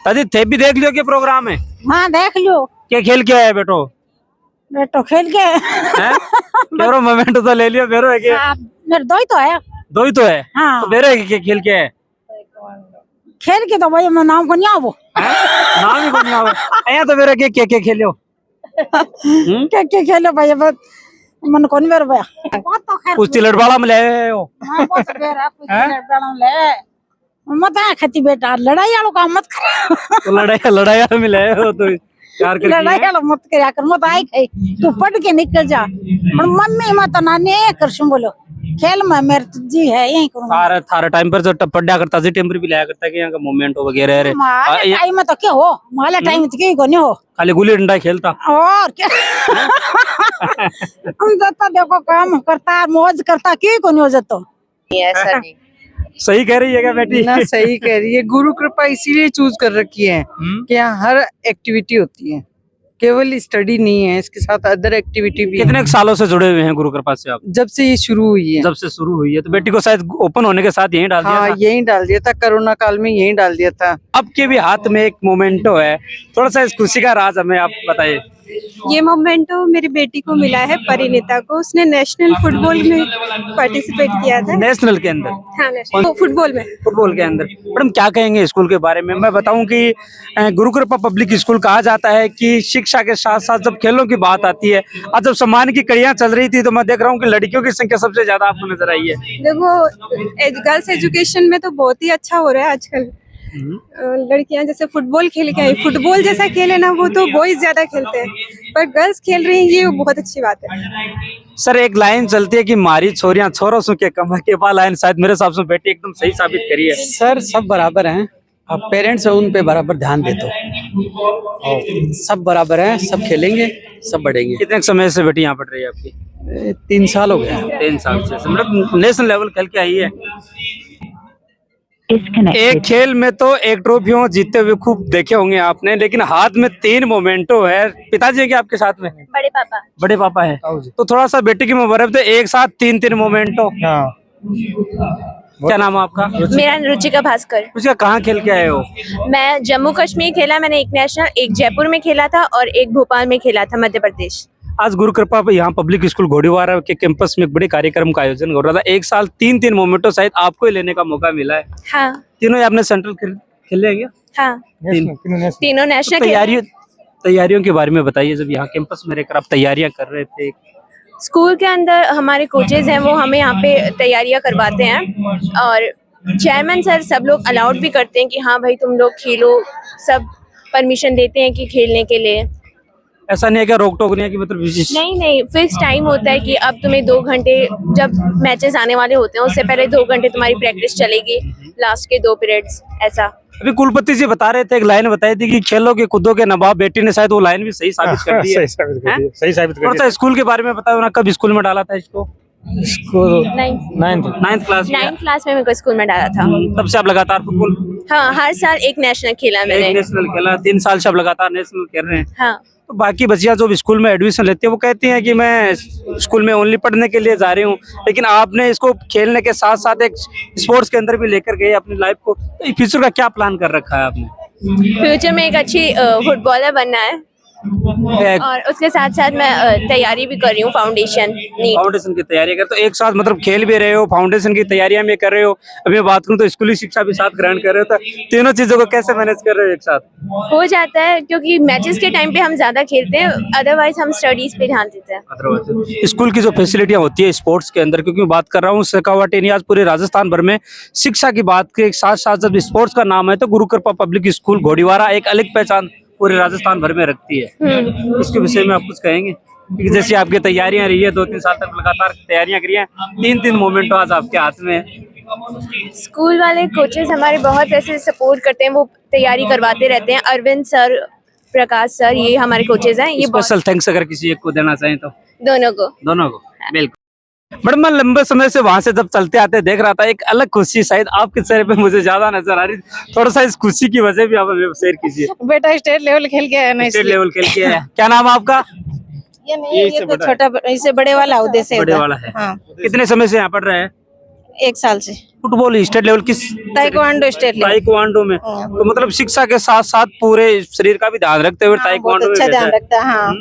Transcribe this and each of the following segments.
दादी थे भी देख लियो के प्रोग्राम है? हाँ देख लियो। क्या खेल के आए बेटो? बेटो खेल के हैं? केरो मोमेंट तो ले लियो बेरो है के? हाँ, मेरे दो ही तो है। दो ही तो है। हाँ। तो बेरो है के खेल के है? खेल के तो भाई मैं नाम को नहीं आवो। नाम ही कोनी आवे। अया तो बेरो के खेलियो? के खेलो भाई बस मन को नहीं मेरे भैया। बहुत तो खैर कुश्ती लड़वाड़ा में ले आए हो? हाँ बहुत बेर है कुछ लड़ाऊं ले। मत है खती बेटा लड़ाई वालों काम मत कर। तो लड़ाई में ले आए हो तो यार कर लड़ाई वाला मत कर कर मत आई खाई तू पढ़ के निकल जा। पर मम्मी मत नाने कर सुन बोलो खेल में मेरे जी है यही करूंगा। थारा टाइम पर जो पढ़ा करता जी टेम्पर भी लाया करता कि यहाँ का मोमेंट हो वगैरह रे। माले टाइम में तो क्या हो माले टाइम में तो क्या को नहीं हो खाली गुल्ली डंडा खेलता और क्या। हम जाता देखो काम करता मौज करता क्यों को नहीं हो जाता। ऐसा नहीं सही कह रही है क्या बेटी? ना सही कह रही है। गुरु कृपा इसीलिए चूज कर रखी है कि यहाँ हर एक्टिविटी होती है, केवल स्टडी नहीं है, इसके साथ अदर एक्टिविटी भी कितने सालों से जुड़े हुए हैं गुरु कृपा से आप? जब से ये शुरू हुई है। जब से शुरू हुई है तो बेटी को शायद ओपन होने के साथ यहीं डाल दिया हाँ था? यही डाल दिया था, कोरोना काल में यही डाल दिया था। अब के भी हाथ में एक मोमेंटो है, थोड़ा सा इस खुशी का राज हमें आप बताइए। ये मोमेंटो मेरी बेटी को मिला है, परिणीता को। उसने नेशनल फुटबॉल में पार्टिसिपेट किया था। नेशनल के अंदर? हाँ नेशनल फुटबॉल में। फुटबॉल के अंदर। मैडम क्या कहेंगे स्कूल के बारे में? मैं बताऊं कि गुरु कृपा पब्लिक स्कूल कहा जाता है कि शिक्षा के साथ साथ जब खेलों की बात आती है, आज जब सम्मान की कड़ियां चल रही थी तो मैं देख रहा हूँ कि लड़कियों की संख्या सबसे ज्यादा आपको नजर आई है। देखो गर्ल्स एजुकेशन में तो बहुत ही अच्छा हो रहा है आजकल। लड़कियां जैसे फुटबॉल खेल के आई, फुटबॉल जैसा खेल है ना वो तो बॉयज ज्यादा खेलते हैं, पर गर्ल्स खेल रही हैं, ये बहुत अच्छी बात है। सर एक लाइन चलती है कि मारी छोरियां छोरों सु के कमा के पा लाइन, शायद मेरे हिसाब से बेटी एकदम सही साबित करी है। सर सब बराबर हैं, अब पेरेंट्स उन पे बराबर ध्यान देते हो और सब बराबर हैं, सब खेलेंगे सब बढ़ेंगे। कितने समय से बेटी यहाँ पढ़ रही है आपकी? 3 साल हो गए। 3 साल से मतलब नेशनल लेवल खेल के आई है। एक खेल में तो एक ट्रॉफियों जीतते हुए खूब देखे होंगे आपने, लेकिन हाथ में 3 मोमेंटो है। पिताजी है क्या आपके साथ में? बड़े पापा। बड़े पापा है तो थोड़ा सा बेटी की मुबारक दे, एक साथ 3 मोमेंटो। क्या नाम है आपका? मेरा रुचिका भास्कर। उसका कहाँ खेल के आए हो? मैं जम्मू कश्मीर खेला, मैंने एक नेशनल, एक जयपुर में खेला था और एक भोपाल में खेला था, मध्य प्रदेश। आज गुरु कृपा यहाँ पब्लिक स्कूल घोड़ीवाड़ा के कैंपस में एक बड़े कार्यक्रम का आयोजन हो रहा था। एक साल 3 मोमेंटो शायद आपको ही लेने का मौका मिला है। हाँ तीनों ही आपने सेंट्रल खेले हैं क्या? हाँ तीनों नेशनल। तैयारियों के बारे में बताइए, जब यहाँ कैंपस में रहकर आप तैयारियां कर रहे थे। स्कूल के अंदर हमारे कोचेज हैं, वो हमें यहाँ पे तैयारियां करवाते हैं और चेयरमैन सर सब लोग अलाउड भी करते हैं कि हाँ भाई तुम लोग खेलो, सब परमिशन देते हैं कि खेलने के लिए। ऐसा नहीं है क्या रोक टोक नहीं है कि मतलब नहीं फिक्स टाइम होता है कि अब तुम्हें 2 घंटे, जब मैचेस आने वाले होते हैं उससे पहले 2 घंटे तुम्हारी प्रैक्टिस चलेगी, लास्ट के 2 पीरियड्स ऐसा। अभी कुलपति जी बता रहे थे, एक लाइन बताई थी कि खेलों के कूदों के नवाब, बेटी ने शायद वो लाइन भी सही साबित कर दी है। सही साबित कर दी। स्कूल के बारे में बताओ ना, कब स्कूल में डाला था इसको? स्कूल 9th क्लास में। 9th क्लास में मेरे को स्कूल में डाला था। तब से आप लगातार फुटबॉल? हाँ हर साल एक नेशनल खेला मैंने। एक नेशनल खेला, 3 साल से आप लगातार नेशनल खेल रहे हैं। हाँ तो बाकी बच्चियां जो स्कूल में एडमिशन लेती है वो कहती हैं कि मैं स्कूल में ओनली पढ़ने के लिए जा रही हूँ, लेकिन आपने इसको खेलने के साथ साथ एक स्पोर्ट्स के अंदर भी लेकर गए अपनी लाइफ को। तो फ्यूचर का क्या प्लान कर रखा है आपने? फ्यूचर में एक अच्छी फुटबॉलर बनना है और उसके साथ साथ मैं तैयारी भी कर रही हूँ फाउंडेशन की तैयारी कर। तो एक साथ मतलब खेल भी रहे हो, फाउंडेशन की तैयारियां भी कर रहे हो, अभी मैं बात करूँ तो स्कूली शिक्षा भी साथ ग्रहण कर रहे हो, तो तीनों चीजों को कैसे मैनेज कर रहे हो एक साथ? हो जाता है क्योंकि मैचेस के टाइम पे हम ज्यादा खेलते हैं, अदरवाइज हम स्टडीज पे ध्यान देते हैं। स्कूल की जो फैसिलिटियां होती है स्पोर्ट्स के अंदर, क्योंकि मैं बात कर रहा हूँ शेखावाटी नहीं, आज पूरे राजस्थान भर में शिक्षा की बात के साथ साथ जब स्पोर्ट्स का नाम है तो गुरु कृपा पब्लिक स्कूल घोड़ीवाड़ा एक अलग पहचान पूरे राजस्थान भर में रखती है। इसके विषय में आप कुछ कहेंगे? क्योंकि जैसे आपकी तैयारियां रही है, 2-3 साल तक लगातार तैयारियां करी हैं, 3 मोमेंट आज आपके हाथ में है। स्कूल वाले कोचेस हमारे बहुत ऐसे सपोर्ट करते हैं, वो तैयारी करवाते रहते हैं। अरविंद सर, प्रकाश सर, ये हमारे कोचेस हैं। ये स्पेशल थैंक्स अगर किसी एक को देना चाहें तो? दोनों को। बिल्कुल। मैडम मैं लंबे समय से वहां से जब चलते आते देख रहा था, एक अलग खुशी शायद आपके चेहरे पे मुझे ज्यादा नजर आ रही, थोड़ा सा इस खुशी की वजह भी आप शेयर कीजिए। बेटा स्टेट लेवल खेल के आया ना। स्टेट लेवल खेल के आया। क्या नाम है आपका? ये नहीं, ये तो छोटा, इससे बड़े वाला उद्देश्य बड़े वाला है। हाँ। कितने समय से यहाँ पढ़ रहे हैं? 1 साल से फुटबॉल स्टेट लेवल किस? Taekwondo state level. ताइक्वांडो में। हाँ। तो मतलब शिक्षा के साथ साथ पूरे शरीर का भी ध्यान रखते हुए हाँ, ताइक्वांडो बहुत में अच्छा ध्यान बैठे हैं। रखता है। हाँ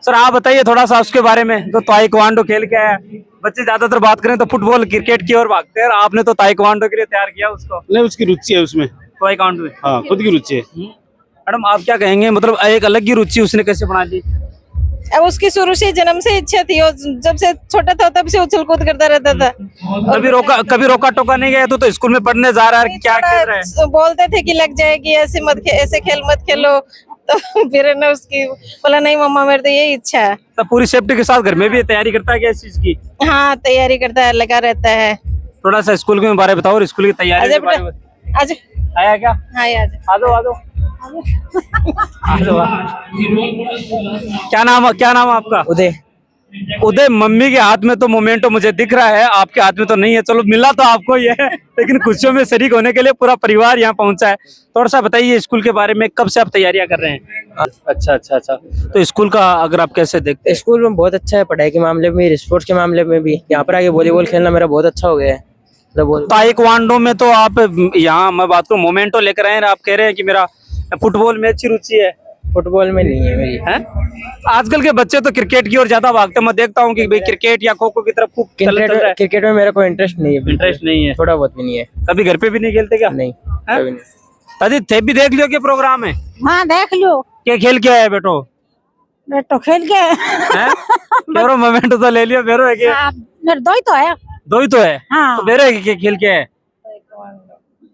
सर आप बताइए थोड़ा सा उसके बारे में, तो ताइक्वांडो खेल क्या है? बच्चे ज्यादातर बात करें तो फुटबॉल क्रिकेट की ओर भागते हैं, और आपने तो ताइक्वांडो के लिए तैयार किया उसको। नहीं, उसकी रुचि है उसमें। ताइक्वांडो में। हाँ, खुद की रुचि है। मैडम आप क्या कहेंगे, मतलब एक अलग ही रुचि उसने कैसे बना दी? अब उसकी शुरू से जन्म से इच्छा थी और जब से छोटा था तब से उछल कूद करता रहता था। कभी रोका टोका नहीं गया तो स्कूल में पढ़ने जा रहा है, क्या खेल रहा है? बोलते थे कि लग जाएगी, ऐसे खेल मत खेलो। तो फिर ना उसकी बोला नहीं मम्मा मेरे तो यही इच्छा है। तो पूरी सेफ्टी के साथ घर में भी तैयारी करता है क्या इस चीज की? हाँ तैयारी करता है, लगा रहता है। थोड़ा सा स्कूल के बारे में बताओ और स्कूल की तैयारी के बारे में। आज आया क्या? हाँ आज आ जाओ क्या नाम है आपका? उदय। उदय, मम्मी के हाथ में तो मोमेंटो मुझे दिख रहा है, आपके हाथ में तो नहीं है। चलो मिला तो आपको ये है, लेकिन खुशियों में शरीक होने के लिए पूरा परिवार यहाँ पहुंचा है। थोड़ा सा बताइए स्कूल के बारे में, कब से आप तैयारियां कर रहे हैं? अच्छा। तो स्कूल का अगर आप कैसे देखते हैं? स्कूल में बहुत अच्छा है, पढ़ाई के मामले में भी, स्पोर्ट्स के मामले में भी। यहाँ पर आके वॉलीबॉल खेलना मेरा बहुत अच्छा हो गया है। ताइक्वांडो में तो आप यहाँ मैं बात करूँ मोमेंटो लेकर आए हैं, आप कह रहे हैं कि मेरा फुटबॉल में अच्छी रुचि है। फुटबॉल में नहीं है मेरी। है? आजकल के बच्चे तो क्रिकेट की ओर ज्यादा भागते हैं, मैं देखता हूँ कि भाई क्रिकेट या खो खो की तरफ खूब चल रहा है। क्रिकेट में मेरा कोई इंटरेस्ट नहीं है। इंटरेस्ट नहीं है? थोड़ा बहुत भी नहीं है। कभी घर पे भी नहीं खेलते क्या? नहीं, कभी नहीं। दादी थे भी देख लियो के प्रोग्राम है? हाँ देख लो क्या खेल के आए बेटो? बेटो खेल के मेरे मोमेंटो तो ले लियो, मेरे है हाँ, मेरे दो ही तो है। दो ही तो है। हाँ तो मेरे खेल के है?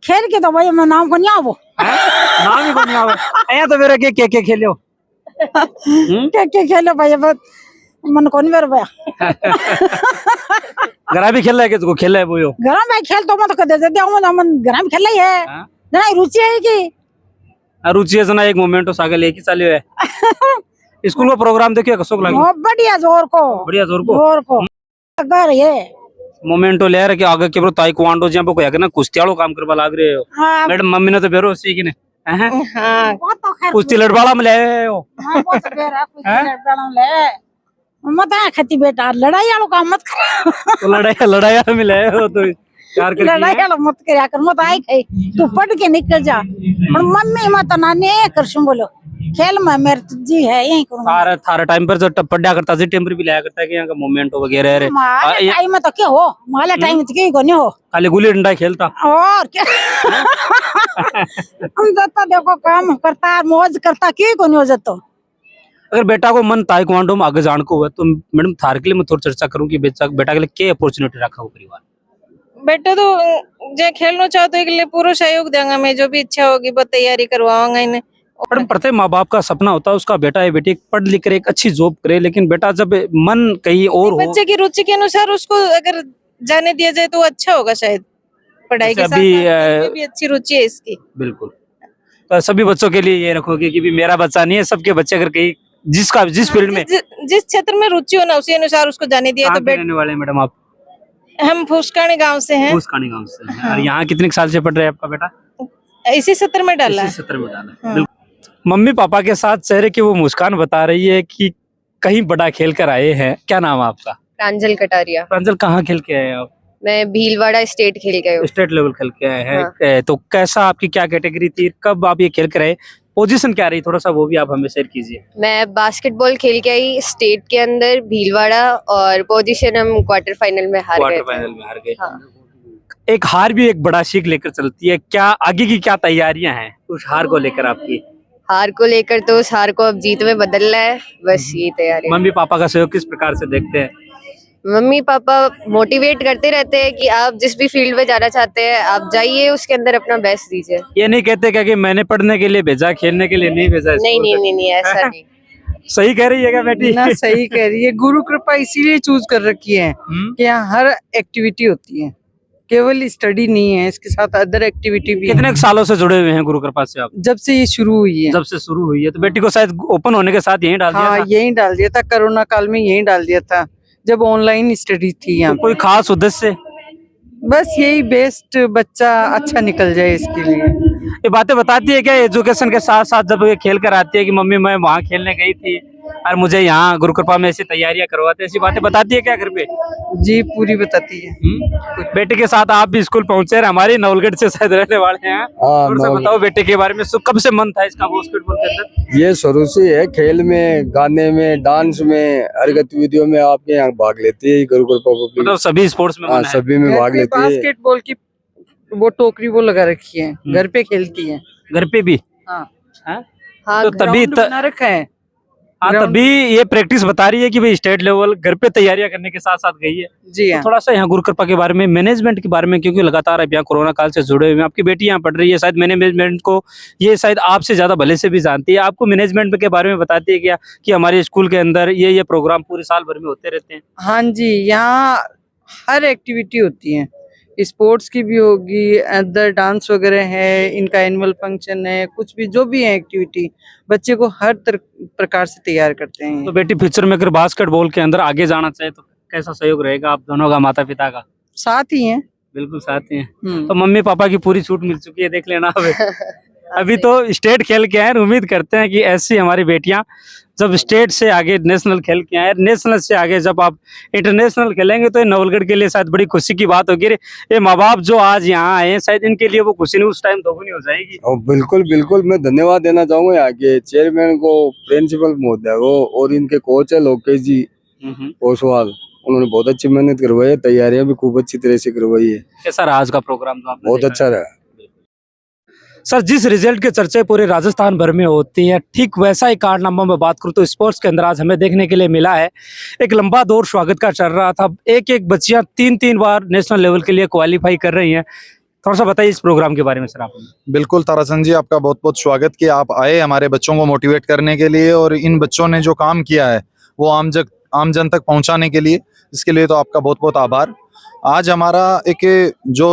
खेल के तो भाई मैं नाम को नहीं आवो। नाम ही बनिया हुआ है तो मेरे के खेलियो। के खेलो भाई बस मन को नहीं मेरे भैया। घरा भी खेल रहा है कि तुझको खेल रहा है वो? घर में खेल तो मत कर दे मन घर में खेल रही है ना, रुचि है की रुचि है सुना। एक मोमेंट तो सागल एक ही चालू है। स्कूल का प्रोग्राम देखिए कसो लगे? बहुत बढ़िया जोर को घर ये मोमेंटो ले रहे कि आगे के ताइक्वांडो जहाँ पे कोई है ना कुश्तियालो काम करवा लाग रहे हो। हाँ मैडम मम्मी ने तो बेरो सीखने हाँ वो तो खैर कुश्ती लड़वाड़ा में ले आए हो। हाँ, वो तो बेरा कुछ लड़ाई ले मत आ खती बेटा, लड़ाई वालों काम मत कर। तो लड़ाई में ले आए हो तो प्यार करती लड़ाई है। वालों मत कर मत आई खाई, तू पढ़ के निकल जा। और मम्मी मत नानी कर बोलो खेल में मेरे जी है यही करूंगा। थारा टाइम पर जो पढ़ा करता था टेम्पर भी लाया करता है कि यहाँ का मोमेंटो वगैरह रे। माले टाइम में तो क्या हो, माले टाइम में तो क्या को नहीं हो, खाली गुल्ली डंडा खेलता और क्या। हम जाता देखो काम करता मौज करता क्यों को नहीं हो जाता। अगर बेटा को मन ताइक्वांडो में आगे जाने को हुआ तो मैडम थार के लिए मैं थोड़ी चर्चा करूँ कि बेटा के लिए क्या अपॉर्चुनिटी रखा हो परिवार? बेटा तो जो खेलना चाहते हैं के लिए पूरा सहयोग देंगे, मैं जो भी इच्छा होगी वो तैयारी करवाऊंगा इन्हें। मैडम प्रत्येक माँ बाप का सपना होता है उसका बेटा या बेटी पढ़ लिख कर एक अच्छी जॉब करे, लेकिन बेटा जब मन कहीं और हो। बच्चे की रुचि के अनुसार उसको अगर जाने दिया जाए तो अच्छा होगा शायद। पढ़ाई के साथ साथ भी अच्छी रुचि है इसकी। बिल्कुल। तो सभी बच्चों के लिए ये रखोगे कि भी मेरा बच्चा नहीं है, सबके बच्चे अगर कहीं जिस फील्ड में जिस क्षेत्र में रुचि हो ना उसी अनुसार उसको जाने दिया। तो रहने वाले मैडम आप? हम फूसकानी गांव से हैं। फूसकानी गांव से हैं। और यहाँ कितने साल से पढ़ रहे हैं आपका बेटा? इसी सत्र में डाला है। इसी सत्र में डाला है। मम्मी पापा के साथ चेहरे की वो मुस्कान बता रही है कि कहीं बड़ा खेल कर आए हैं। क्या नाम है आपका? प्रांजल कटारिया। प्रांजल, कहाँ खेल के आए हैं आप? मैं भीलवाड़ा स्टेट खेल के हूँ। स्टेट लेवल खेल के आए हैं। तो कैसा, आपकी क्या कैटेगरी थी, कब आप ये खेल कर आए, पोजीशन क्या रही, थोड़ा सा वो भी आप हमें शेयर कीजिए। मैं बास्केटबॉल खेल के आई स्टेट के अंदर भीलवाड़ा, और पोजीशन हम क्वार्टर फाइनल में हार गए। क्वार्टर फाइनल में हार गए। हाँ। एक हार भी एक बड़ा सीख लेकर चलती है। क्या आगे की क्या तैयारियां हैं उस हार को लेकर आपकी? हार को लेकर तो उस हार को अब जीत में बदलना है, बस यही तैयारी। मम्मी पापा का सहयोग किस प्रकार से देखते हैं? मम्मी पापा मोटिवेट करते रहते हैं कि आप जिस भी फील्ड में जाना चाहते हैं आप जाइए, उसके अंदर अपना बेस्ट दीजिए। ये नहीं कहते क्या कि मैंने पढ़ने के लिए भेजा, खेलने के लिए नहीं भेजा? नहीं ऐसा नहीं। सही कह रही है क्या बेटी? ना सही कह रही है। गुरु कृपा इसीलिए चूज कर रखी है कि यहाँ हर एक्टिविटी होती है, केवल स्टडी नहीं है, इसके साथ अदर एक्टिविटी भी। कितने सालों से जुड़े हुए हैं गुरु कृपा से आप? जब से ये शुरू हुई है। जब से शुरू हुई है तो बेटी को शायद ओपन होने के साथ यही डाल दिया हाँ था? यही डाल दिया था, कोरोना काल में यही डाल दिया था जब ऑनलाइन स्टडी थी यहाँ। कोई खास उद्देश्य से? बस यही बेस्ट बच्चा अच्छा निकल जाए इसके लिए। ये बातें बताती है क्या एजुकेशन के साथ साथ जब ये खेल कर आती है कि मम्मी मैं वहाँ खेलने गई थी और मुझे यहाँ गुरु कृपा में ऐसी तैयारियां करवाते, ऐसी बातें बताती है क्या घर पे? जी पूरी बताती है। बेटे के साथ आप भी स्कूल पहुंचे हैं, हमारी नवलगढ़ से शायद रहने वाले हैं। थोड़ा सा बताओ बेटे के बारे में, कब से मन था इसका बास्केटबॉल के अंदर? ये शुरू से है, खेल में, गाने में, डांस में, हर गतिविधियों में आपके यहाँ भाग लेती है गुरु कृपा पब्लिक। मतलब सभी स्पोर्ट्स में मन है? सभी में भाग लेती है। बास्केटबॉल की वो टोकरी वो लगा रखी है, घर पे खेलती है। घर पे भी? हाँ तो तभी बना रखा है। हाँ, तभी ये प्रैक्टिस बता रही है कि भाई स्टेट लेवल घर पे तैयारियां करने के साथ साथ गई है। जी हाँ। तो थोड़ा सा यहाँ गुरु कृपा के बारे में, मैनेजमेंट के बारे में, क्योंकि लगातार अब यहाँ कोरोना काल से जुड़े हुए हैं, आपकी बेटी यहाँ पढ़ रही है, शायद मैनेजमेंट को ये शायद आपसे ज्यादा भले से भी जानती है। आपको मैनेजमेंट के बारे में बताती है क्या कि हमारे स्कूल के अंदर ये प्रोग्राम पूरे साल भर में होते रहते हैं? हाँ जी, यहाँ हर एक्टिविटी होती है, स्पोर्ट्स की भी होगी, अदर डांस वगैरह है, इनका एनुअल फंक्शन है, कुछ भी जो भी है एक्टिविटी, बच्चे को हर प्रकार से तैयार करते हैं। तो बेटी फ्यूचर में अगर बास्केटबॉल के अंदर आगे जाना चाहे तो कैसा सहयोग रहेगा आप दोनों का, माता पिता का? साथ ही हैं। बिल्कुल साथ ही हैं। तो मम्मी पापा की पूरी छूट मिल चुकी है, देख लेना। अभी तो स्टेट खेल के आए, उम्मीद करते हैं कि ऐसी हमारी बेटियां जब स्टेट से आगे नेशनल खेल के आए, नेशनल से आगे जब आप इंटरनेशनल खेलेंगे तो ये नवलगढ़ के लिए शायद बड़ी खुशी की बात होगी। ये माँ बाप जो आज यहाँ आए हैं, शायद इनके लिए वो खुशी नहीं उस टाइम दोगुनी हो जाएगी। बिल्कुल बिल्कुल, मैं धन्यवाद देना चाहूंगा यहाँ के चेयरमैन को, प्रिंसिपल महोदय को, और इनके कोच है लोकेश जी ओसवाल। उन्होंने बहुत अच्छी मेहनत करवाई है, तैयारियां भी खूब अच्छी तरह से करवाई है। कैसा रहा आज का प्रोग्राम? तो आपने बहुत अच्छा रहा सर। जिस रिजल्ट के चर्चे पूरे राजस्थान भर में होती है, ठीक वैसा ही कारनामा में बात करूँ तो स्पोर्ट्स के अंदर आज हमें देखने के लिए मिला है। एक लंबा दौर स्वागत का चल रहा था, एक एक बच्चियां 3-3 बार नेशनल लेवल के लिए क्वालिफाई कर रही हैं। थोड़ा सा बताइए इस प्रोग्राम के बारे में सर आप। बिल्कुल ताराचंद जी, आपका बहुत बहुत स्वागत कि आप आए हमारे बच्चों को मोटिवेट करने के लिए, और इन बच्चों ने जो काम किया है वो आम जन तक पहुंचाने के लिए, इसके लिए तो आपका बहुत बहुत आभार। आज हमारा एक जो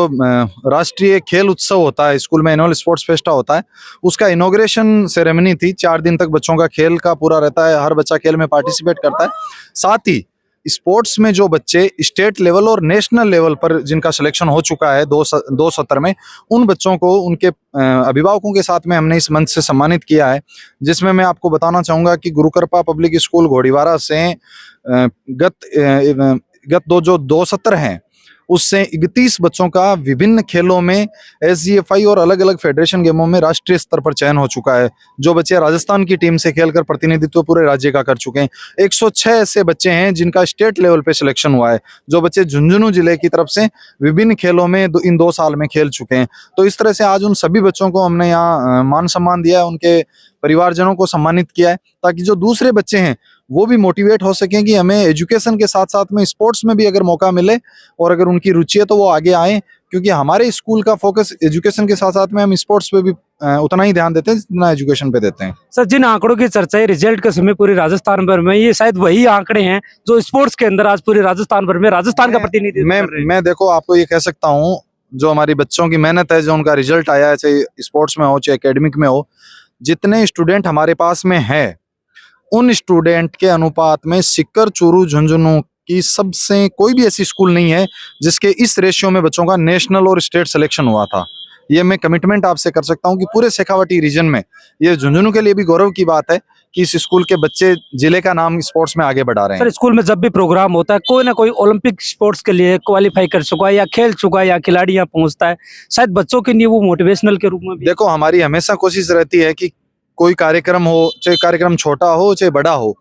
राष्ट्रीय खेल उत्सव होता है स्कूल में, एनुअल स्पोर्ट्स फेस्टा होता है, उसका इनॉग्रेशन सेरेमनी थी। 4 दिन तक बच्चों का खेल का पूरा रहता है, हर बच्चा खेल में पार्टिसिपेट करता है। साथ ही स्पोर्ट्स में जो बच्चे स्टेट लेवल और नेशनल लेवल पर जिनका सिलेक्शन हो चुका है 2 सत्र में, उन बच्चों को उनके अभिभावकों के साथ में हमने इस मंच से सम्मानित किया है। जिसमें मैं आपको बताना चाहूँगा कि गुरु कृपा पब्लिक स्कूल घोड़ीवारा से गत 2 सत्र हैं उससे 31 बच्चों का विभिन्न खेलों में SGFI और अलग अलग फेडरेशन गेमों में राष्ट्रीय स्तर पर चयन हो चुका है। जो बच्चे राजस्थान की टीम से खेलकर प्रतिनिधित्व पूरे राज्य का कर चुके हैं। 106 ऐसे बच्चे हैं जिनका स्टेट लेवल पे सिलेक्शन हुआ है, जो बच्चे झुंझुनू जिले की तरफ से विभिन्न खेलों में इन 2 साल में खेल चुके हैं। तो इस तरह से आज उन सभी बच्चों को हमने यहाँ मान सम्मान दिया है, उनके परिवारजनों को सम्मानित किया है, ताकि जो दूसरे बच्चे हैं वो भी मोटिवेट हो सकें कि हमें एजुकेशन के साथ साथ में स्पोर्ट्स में भी अगर मौका मिले और अगर उनकी रुचि है तो वो आगे आए। क्योंकि हमारे स्कूल का फोकस एजुकेशन के साथ साथ में हम स्पोर्ट्स पे भी उतना ही ध्यान देते हैं जितना एजुकेशन पे देते हैं। सर, जिन आंकड़ों की चर्चा है रिजल्ट के समय पूरे राजस्थान भर में, ये शायद वही आंकड़े हैं जो स्पोर्ट्स के अंदर आज पूरे राजस्थान भर में राजस्थान का प्रतिनिधित्व कर रहे हैं। मैं देखो आपको ये कह सकता हूँ, जो हमारी बच्चों की मेहनत है, जो उनका रिजल्ट आया है, चाहे स्पोर्ट्स में हो चाहे एकेडमिक में हो, जितने स्टूडेंट हमारे पास में है उन स्टूडेंट के अनुपात में सिक्कर, चूरू, झुंझुनू की सबसे कोई भी ऐसी स्कूल नहीं है जिसके इस रेशियो में बच्चों का नेशनल और स्टेट सिलेक्शन हुआ था। ये मैं कमिटमेंट आपसे कर सकता हूँ कि पूरे शेखावाटी रीजन में, ये झुंझुनू के लिए भी गौरव की बात है कि इस स्कूल के बच्चे जिले का नाम स्पोर्ट्स में आगे बढ़ा रहे हैं। सर, स्कूल में जब भी प्रोग्राम होता है कोई ना कोई ओलंपिक स्पोर्ट्स के लिए क्वालिफाई कर चुका है या खेल चुका है या खिलाड़ी यहाँ पहुंचता है, शायद बच्चों के लिए वो मोटिवेशनल के रूप में भी। देखो, हमारी हमेशा कोशिश रहती है कि कोई कार्यक्रम हो, चाहे कार्यक्रम छोटा हो चाहे बड़ा हो,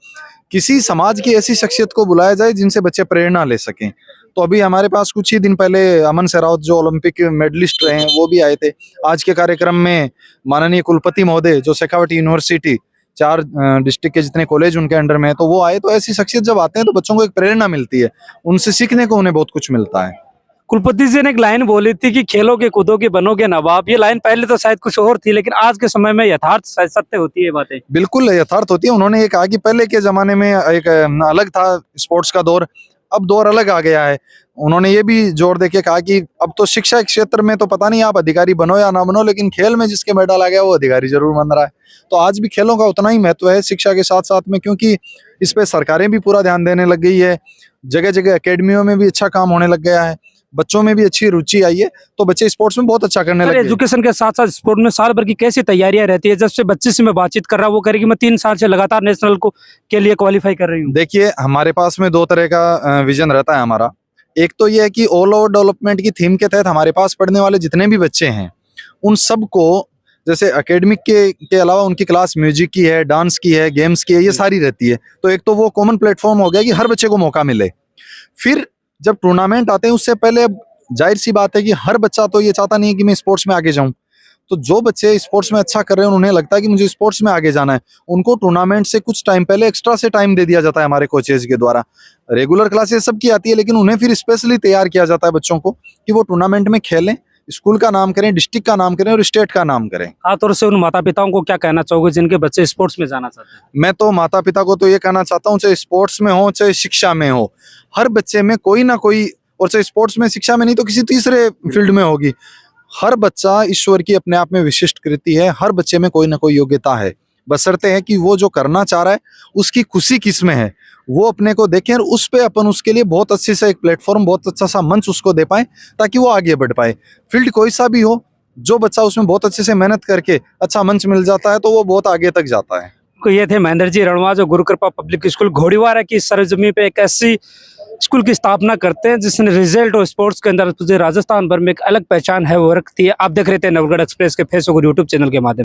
किसी समाज की ऐसी शख्सियत को बुलाया जाए जिनसे बच्चे प्रेरणा ले सकें। तो अभी हमारे पास कुछ ही दिन पहले अमन सहरावत जो ओलंपिक मेडलिस्ट रहे हैं वो भी आए थे। आज के कार्यक्रम में माननीय कुलपति महोदय जो शेखावाटी यूनिवर्सिटी 4 डिस्ट्रिक्ट के जितने कॉलेज उनके अंडर में है, तो वो आए। तो ऐसी शख्सियत जब आते हैं तो बच्चों को एक प्रेरणा मिलती है, उनसे सीखने को उन्हें बहुत कुछ मिलता है। कुलपति जी ने एक लाइन बोली थी कि खेलोगे कूदोगे बनोगे नवाब। ये लाइन पहले तो शायद कुछ और थी, लेकिन आज के समय में यथार्थ सत्य होती है बातें। बिल्कुल यथार्थ होती है। उन्होंने ये कहा कि पहले के जमाने में एक अलग था स्पोर्ट्स का दौर, अब दौर अलग आ गया है। उन्होंने ये भी जोर देके कहा कि अब तो शिक्षा क्षेत्र में तो पता नहीं आप अधिकारी बनो या ना बनो, लेकिन खेल में जिसके मेडल आ गया वो अधिकारी जरूर बन रहा है। तो आज भी खेलों का उतना ही महत्व है शिक्षा के साथ साथ में, क्योंकि इस पे सरकारें भी पूरा ध्यान देने लग गई है। जगह जगह एकेडमियों में भी अच्छा काम होने लग गया है। बच्चों में भी अच्छी रुचि आई है, तो बच्चे स्पोर्ट्स में बहुत अच्छा करने सर लगे हैं। एजुकेशन के साथ साथ स्पोर्ट में साल भर की कैसी तैयारियां रहती है? जब से बच्चे से मैं बातचीत कर रहा हूँ वो कह रही कि मैं 3 साल से लगातार नेशनल को के लिए क्वालिफाई कर रही हूँ। देखिए, हमारे पास में 2 तरह का विजन रहता है हमारा। एक तो ये है कि ऑल ओवर डेवलपमेंट की थीम के तहत हमारे पास पढ़ने वाले जितने भी बच्चे हैं उन सबको, जैसे एकेडमिक के अलावा उनकी क्लास म्यूजिक की है, डांस की है, गेम्स की है, ये सारी रहती है। तो एक तो वो कॉमन प्लेटफॉर्म हो गया कि हर बच्चे को मौका मिले। फिर जब टूर्नामेंट आते हैं उससे पहले अब जाहिर सी बात है कि हर बच्चा तो ये चाहता नहीं है कि मैं स्पोर्ट्स में आगे जाऊं। तो जो बच्चे स्पोर्ट्स में अच्छा कर रहे हैं उन्हें लगता है कि मुझे स्पोर्ट्स में आगे जाना है, उनको टूर्नामेंट से कुछ टाइम पहले एक्स्ट्रा से टाइम दे दिया जाता है हमारे कोचेज के द्वारा। रेगुलर क्लासेस सबकी आती है, लेकिन उन्हें फिर स्पेशली तैयार किया जाता है बच्चों को कि वो टूर्नामेंट में खेलें, स्कूल का नाम करें, डिस्ट्रिक्ट का नाम करें और स्टेट का नाम करें। खासतौर से उन माता पिताओं को क्या कहना चाहोगे जिनके बच्चे स्पोर्ट्स में जाना चाहते हैं? मैं तो माता पिता को तो ये कहना चाहता हूँ, चाहे स्पोर्ट्स में हो चाहे शिक्षा में हो, हर बच्चे में कोई ना कोई, और चाहे स्पोर्ट्स में, शिक्षा में नहीं तो किसी तीसरे फील्ड में होगी, हर बच्चा ईश्वर की अपने आप में विशिष्ट कृति है। हर बच्चे में कोई ना कोई योग्यता है, बशर्ते है कि वो जो करना चाह रहा है उसकी खुशी किस में है, वो अपने को देखें और उस पे अपन उसके लिए बहुत अच्छे से एक प्लेटफॉर्म, बहुत अच्छा सा मंच उसको दे पाए ताकि वो आगे बढ़ पाए। फील्ड कोई सा भी हो, जो बच्चा उसमें बहुत अच्छे से मेहनत करके अच्छा मंच मिल जाता है तो वो बहुत आगे तक जाता है। तो ये थे महेंद्र जी रणवा जो गुरु कृपा पब्लिक स्कूल घोड़ीवारा की सरजमी पे एक ऐसी स्कूल की स्थापना करते हैं जिसने रिजल्ट और स्पोर्ट्स के अंदर तुझे राजस्थान भर में एक अलग पहचान है वो रखती है। आप देख रहे थे नवगढ़ एक्सप्रेस के फेसबुक और यूट्यूब चैनल के माध्यम